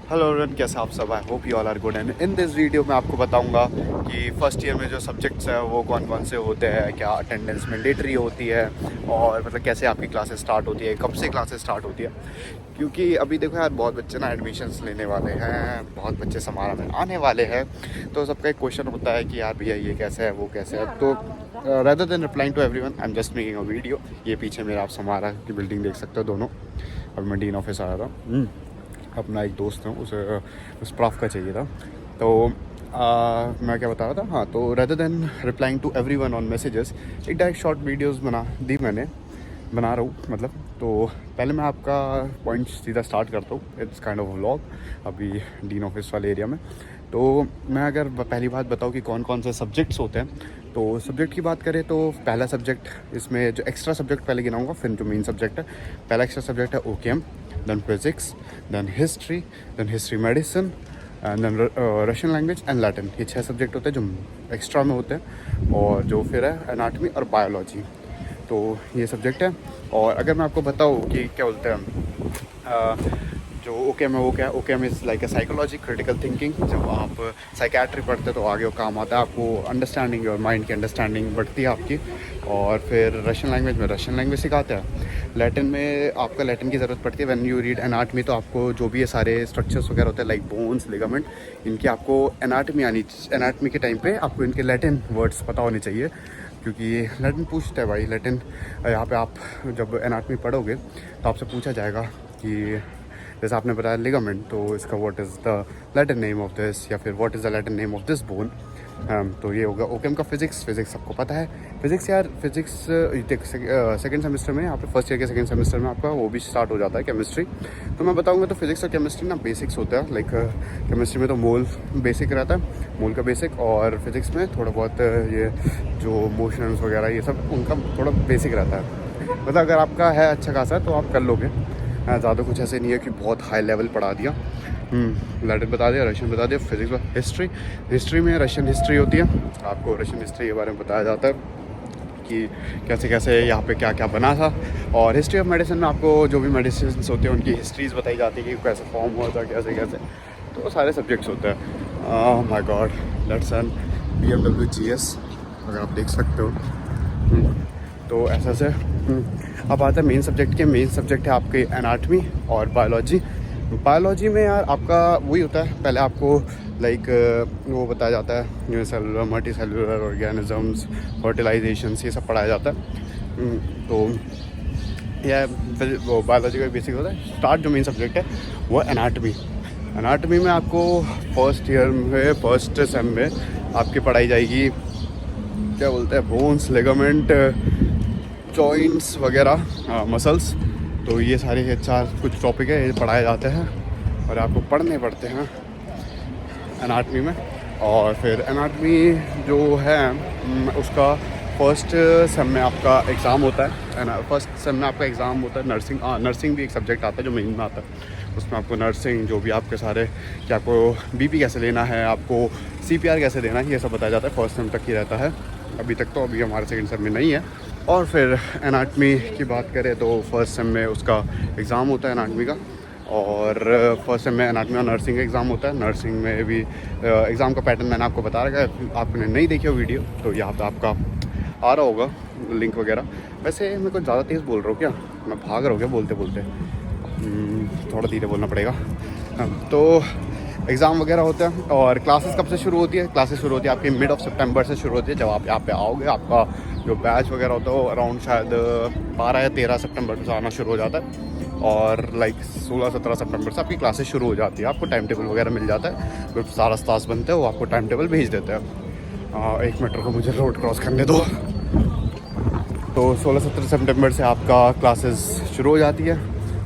Hello everyone, कैसे आप सब? I hope you all are good. And in this video में आपको बताऊंगा कि फर्स्ट ईयर में जो सब्जेक्ट्स हैं वो कौन कौन से होते हैं, क्या अटेंडेंस मैंडेटरी होती है और मतलब कैसे आपकी क्लासेस स्टार्ट होती है, कब से क्लासेस स्टार्ट होती है। क्योंकि अभी देखो यार, बहुत बच्चे ना एडमिशन्स लेने वाले हैं, बहुत बच्चे समारोह में आने वाले हैं, तो सबका एक क्वेश्चन होता है कि यार भैया ये कैसे है वो कैसे है। तो rather than replying to everyone, I am just making a video. ये पीछे मेरा आप समारा की बिल्डिंग देख सकते हो दोनों। अभी मैं डीन ऑफिस आया था, अपना एक दोस्त है, उसे उस प्रॉफ का चाहिए था। तो मैं क्या बता रहा था, हाँ, तो rather than replying to everyone on messages, एक डायरेक्ट शॉर्ट वीडियोस बना रहा हूँ मतलब। तो पहले मैं आपका पॉइंट सीधा स्टार्ट करता हूँ। इट्स काइंड ऑफ व्लॉग अभी डीन ऑफिस वाले एरिया में। तो मैं अगर पहली बात बताऊँ कि कौन कौन से सब्जेक्ट्स होते हैं, तो सब्जेक्ट की बात करें तो पहला सब्जेक्ट, इसमें जो एक्स्ट्रा सब्जेक्ट पहले गिनाऊंगा, फिर जो मेन सब्जेक्ट है। पहला एक्स्ट्रा सब्जेक्ट है OKM, then physics, then history medicine, and then Russian language and Latin. ये 6 सब्जेक्ट होते हैं जो एक्स्ट्रा में होते हैं। और जो फिर है एनाटमी और बायोलॉजी। तो ये सब्जेक्ट है। और अगर मैं आपको बताऊँ कि क्या बोलते हैं, जो ओकेएम है वो क्या है, OKM is like a psychology, critical thinking. जब आप साइकेट्री पढ़ते तो आगे वो काम आता है, आपको अंडरस्टैंडिंग और माइंड की अंडरस्टैंडिंग बढ़ती है आपकी। और फिर रशियन लैंग्वेज में रशियन लैंग्वेज सिखाते हैं। लैटिन में आपका लैटिन की ज़रूरत पड़ती है व्हेन यू रीड एनाटमी। तो आपको जो भी ये सारे स्ट्रक्चर्स वगैरह होते हैं लाइक बोन्स, लिगामेंट, इनकी आपको एनाटमी के टाइम पे आपको इनके लैटिन वर्ड्स पता होने चाहिए। क्योंकि लैटिन पूछता है भाई, लैटिन यहाँ पे आप जब एनाटमी पढ़ोगे तो आपसे पूछा जाएगा कि जैसे आपने बताया लिगामेंट, तो इसका what is the Latin name of this, या फिर what is the Latin name of this bone. तो ये होगा ओकेएम का। फिजिक्स सबको पता है। फिजिक्स यार, फिजिक्स सेकंड सेमेस्टर में, यहाँ पे फर्स्ट ईयर के सेकंड सेमेस्टर में आपका वो भी स्टार्ट हो जाता है, केमिस्ट्री। तो मैं बताऊंगा तो फिजिक्स और केमिस्ट्री ना बेसिक्स होता है। लाइक केमिस्ट्री में तो मोल बेसिक रहता है, मोल का बेसिक। और फिजिक्स में थोड़ा बहुत ये जो मोशंस वगैरह ये सब उनका थोड़ा बेसिक रहता है। मतलब अगर आपका है अच्छा खासा तो आप कर लोगे। ज़्यादा कुछ ऐसे नहीं है कि बहुत हाई लेवल पढ़ा दिया। लैटिन बता दिया, रशियन बता दिया, फिजिक्स, हिस्ट्री में रशियन हिस्ट्री होती है। आपको रशियन हिस्ट्री के बारे में बताया जाता है कि कैसे कैसे यहाँ पे क्या क्या बना था। और हिस्ट्री ऑफ मेडिसिन में आपको जो भी मेडिसिन होते हैं उनकी हिस्ट्रीज़ बताई जाती है कि कैसे फॉर्म हुआ था, कैसे कैसे। तो सारे सब्जेक्ट्स होते हैं। My god, let's an BMW GS, अगर आप देख सकते हो। तो ऐसा से अब आता है मेन सब्जेक्ट के। मेन सब्जेक्ट है आपके एनाटमी और बायोलॉजी। बायोलॉजी में यार आपका वही होता है, पहले आपको लाइक वो बताया जाता है सेलुलर, मल्टी सेलुलर ऑर्गेनिजम्स, फर्टिलाइजेशंस, ये सब पढ़ाया जाता है। तो यह वो बायोलॉजी का बेसिक होता है। स्टार्ट जो मेन सब्जेक्ट है वो एनाटमी में आपको फर्स्ट ईयर में, फर्स्ट सेम में आपकी पढ़ाई जाएगी, क्या बोलते हैं, बोन्स, लिगामेंट, जॉइंट्स वगैरह, मसल्स। तो ये सारे 4 कुछ टॉपिक है, ये पढ़ाए जाते हैं और आपको पढ़ने पड़ते हैं एनाटमी में। और फिर एनाटमी जो है उसका फर्स्ट सेम में आपका एग्ज़ाम होता है। फर्स्ट सेम में आपका एग्ज़ाम होता है नर्सिंग। नर्सिंग भी एक सब्जेक्ट आता है जो मेन में आता है। उसमें आपको नर्सिंग, जो भी आपके सारे, कि आपको BP कैसे लेना है, आपको CPR कैसे देना है, ये सब बताया जाता है। फर्स्ट सेम तक ही रहता है अभी तक, तो अभी हमारे सेकंड सेम में नहीं है। और फिर एनाटमी की बात करें तो फर्स्ट सेम में उसका एग्ज़ाम होता है एनाटमी का। और फर्स्ट सेम में एनाटमी और नर्सिंग का एग्ज़ाम होता है। नर्सिंग में भी एग्ज़ाम का पैटर्न मैंने आपको बता रखा है, आपने नहीं देखी हो वीडियो तो यहाँ पे आपका आ रहा होगा लिंक वगैरह। वैसे मैं कुछ ज़्यादा तेज़ बोल रहा हूँ क्या, मैं भाग रहा हूँ क्या बोलते बोलते? थोड़ा धीरे बोलना पड़ेगा। तो एग्ज़ाम वगैरह होता है। और क्लासेस कब से शुरू होती है? क्लासेस शुरू होती है आपकी मिड ऑफ सितंबर से शुरू होती है। जब आप यहाँ पे आओगे, आपका जो बैच वगैरह होता है वो अराउंड शायद 12 या 13 सितंबर से आना शुरू हो जाता है। और लाइक 16-17 सितंबर से आपकी क्लासेस शुरू हो जाती है। आपको टाइम टेबल वगैरह मिल जाता है, फिर सारा स्टाफ बनते हैं, वो आपको टाइम टेबल भेज देते हैं। 1 मिनट को मुझे रोड क्रॉस करने दो। तो 16-17 सितंबर से आपका क्लासेस शुरू हो जाती है।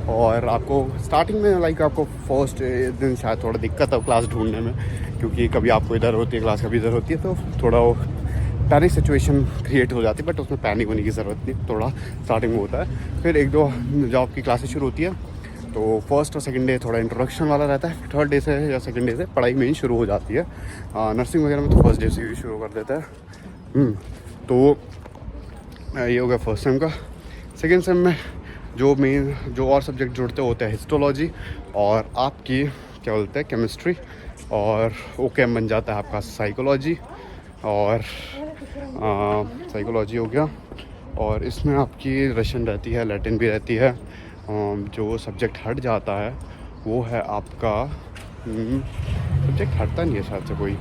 और आपको स्टार्टिंग में लाइक आपको फर्स्ट दिन शायद थोड़ा दिक्कत है क्लास ढूंढने में, क्योंकि कभी आपको इधर होती है क्लास, कभी इधर होती है, तो थोड़ा वो पैनिक सिचुएशन क्रिएट हो जाती है। बट उसमें पैनिक होने की ज़रूरत नहीं, थोड़ा स्टार्टिंग में होता है। फिर 1-2 जब आपकी क्लासेस शुरू होती है तो फर्स्ट और सेकंड डे थोड़ा इंट्रोडक्शन वाला रहता है। थर्ड डे से या सेकंड डे से पढ़ाई मेन शुरू हो जाती है। नर्सिंग वगैरह में तो फर्स्ट डे से ही शुरू कर देता है। तो ये हो गया फर्स्ट सेम का। सेकेंड सेम में जो और सब्जेक्ट जुड़ते होते हैं हिस्टोलॉजी और आपकी क्या बोलते हैं केमिस्ट्री, और ओकेएम बन जाता है आपका साइकोलॉजी, और साइकोलॉजी हो गया। और इसमें आपकी रशियन रहती है, लैटिन भी रहती है। जो सब्जेक्ट हट जाता है वो है आपका सब्जेक्ट हटता नहीं है शायद से कोई,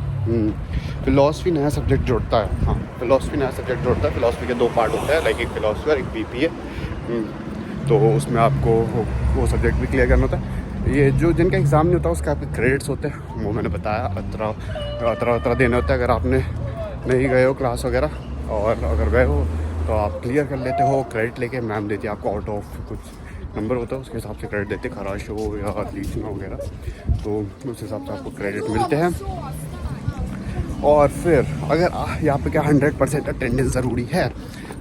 फ़िलासफ़ी नया सब्जेक्ट जोड़ता है। हाँ, फ़िलासफ़ी नया सब्जेक्ट जोड़ता है। फ़िलासफ़ी के 2 पार्ट होते हैं, लाइक एक फ़िलासफ़ी और एक बीपीए। तो उसमें आपको वो सब्जेक्ट भी क्लियर करना होता है। ये जो जिनका एग्ज़ाम नहीं होता उसका आपके क्रेडिट्स होते हैं, वो मैंने बताया 18 देने होते हैं। अगर आपने नहीं गए हो क्लास वगैरह, और अगर गए हो तो आप क्लियर कर लेते हो, क्रेडिट लेके मैम देती है आपको, आउट ऑफ कुछ नंबर होता है उसके हिसाब से क्रेडिट देते, खराश हो या लीचना वगैरह, तो उस हिसाब से आपको क्रेडिट मिलते हैं। और फिर अगर यहाँ पे क्या 100% अटेंडेंस ज़रूरी है,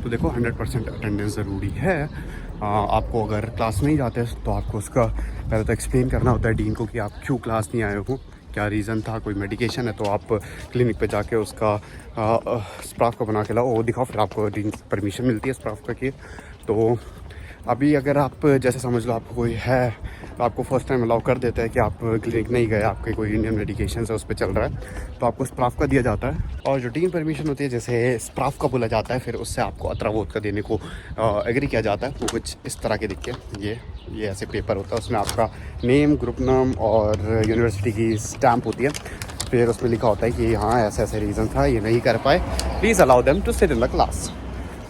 तो देखो 100% अटेंडेंस ज़रूरी है। आपको अगर क्लास नहीं जाते तो आपको उसका पहले तो एक्सप्लेन करना होता है डीन को कि आप क्यों क्लास नहीं आए हो, क्या रीज़न था, कोई मेडिकेशन है तो आप क्लिनिक पे जाके उसका स्प्राफ का बना के लाओ, वो दिखाओ, फिर आपको डीन परमिशन मिलती है स्प्राफ का की। तो अभी अगर आप जैसे समझ लो आपको कोई है तो आपको फर्स्ट टाइम अलाउ कर देता है कि आप क्लिनिक नहीं गए, आपके कोई इंडियन मेडिकेशन है उस पर चल रहा है, तो आपको स्प्राफ का दिया जाता है। और जो डीन परमिशन होती है, जैसे स्प्राफ का बोला जाता है, फिर उससे आपको अत्रावोत का देने को एग्री किया जाता है। वो कुछ इस तरह के दिख के ये ऐसे पेपर होता है, उसमें आपका नेम, ग्रुप नाम और यूनिवर्सिटी की स्टैम्प होती है। फिर उसमें लिखा होता है कि हाँ ऐसे ऐसे रीज़न था, ये नहीं कर पाए, please allow them to sit in the class.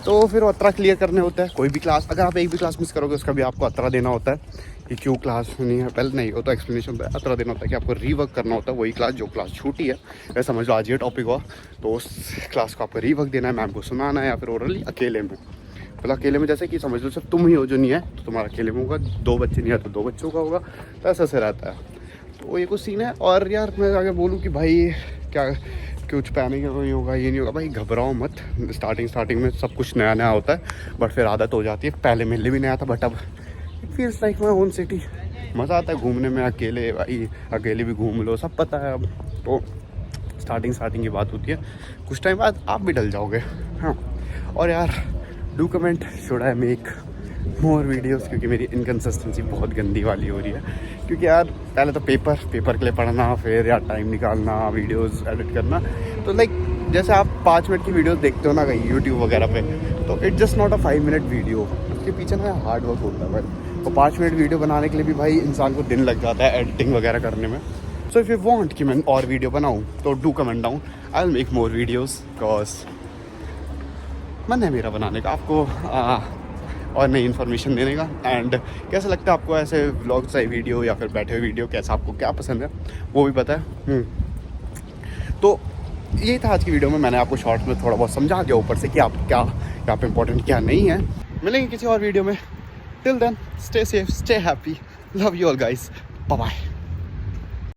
तो फिर अतरा क्लियर करने होता है। कोई भी क्लास, अगर आप एक भी क्लास मिस करोगे उसका भी आपको अतरा देना होता है कि क्यों क्लास नहीं है, पहले नहीं होता एक्सप्लेनेशन होता है, अतरा देना होता है कि आपको रीवर्क करना होता है वही क्लास जो क्लास छूटी है। वैसे समझ लो आज ये टॉपिक हुआ तो उस क्लास को आपको रीवर्क देना है, मैम को सुनाना है, या फिर ओरली अकेले में। मतलब अकेले में जैसे कि समझ लो सिर्फ तुम ही हो जो नहीं है तो तुम्हारा अकेले में होगा, 2 बच्चे नहीं है तो 2 बच्चों का होगा, तो ऐसा से रहता है। तो ये कुछ सीन है। और यार मैं अगर बोलूँ कि भाई क्या कुछ पैनिक नहीं होगा, ये नहीं होगा, भाई घबराओ मत। स्टार्टिंग में सब कुछ नया नया होता है, बट फिर आदत हो जाती है। पहले मेरे भी नया था, बट अब it feels like my own city. मज़ा आता है घूमने में, अकेले भाई, अकेले भी घूम लो, सब पता है अब। तो स्टार्टिंग की बात होती है, कुछ टाइम बाद आप भी डल जाओगे। हाँ, और यार do comment should I make more videos, क्योंकि मेरी इनकन्सिस्टेंसी बहुत गंदी वाली हो रही है। क्योंकि यार पहले तो पेपर के लिए पढ़ना, फिर यार टाइम निकालना, वीडियोस एडिट करना, तो लाइक जैसे आप 5 मिनट की वीडियोस देखते हो ना कहीं यूट्यूब वगैरह पे, तो it just not a 5 minute video, उसके पीछे ना हार्ड वर्क होता है भाई। तो 5 मिनट वीडियो बनाने के लिए भी भाई इंसान को दिन लग जाता है एडिटिंग वगैरह करने में। सो इफ़ यू वांट कि मैं और वीडियो बनाऊँ तो do comment down, I will make more videos, because मन है मेरा बनाने का, आपको और नई इन्फॉर्मेशन देने का। एंड कैसा लगता है आपको ऐसे व्लॉग चाहिए वीडियो या फिर बैठे हुए वीडियो, कैसा आपको क्या पसंद है वो भी पता है। तो यही था आज की वीडियो में, मैंने आपको शॉर्ट्स में थोड़ा बहुत समझा दिया ऊपर से कि आप क्या यहाँ पे इंपॉर्टेंट क्या नहीं है। मिलेंगे किसी और वीडियो में, till then stay safe, stay happy, love you all guys, bye bye.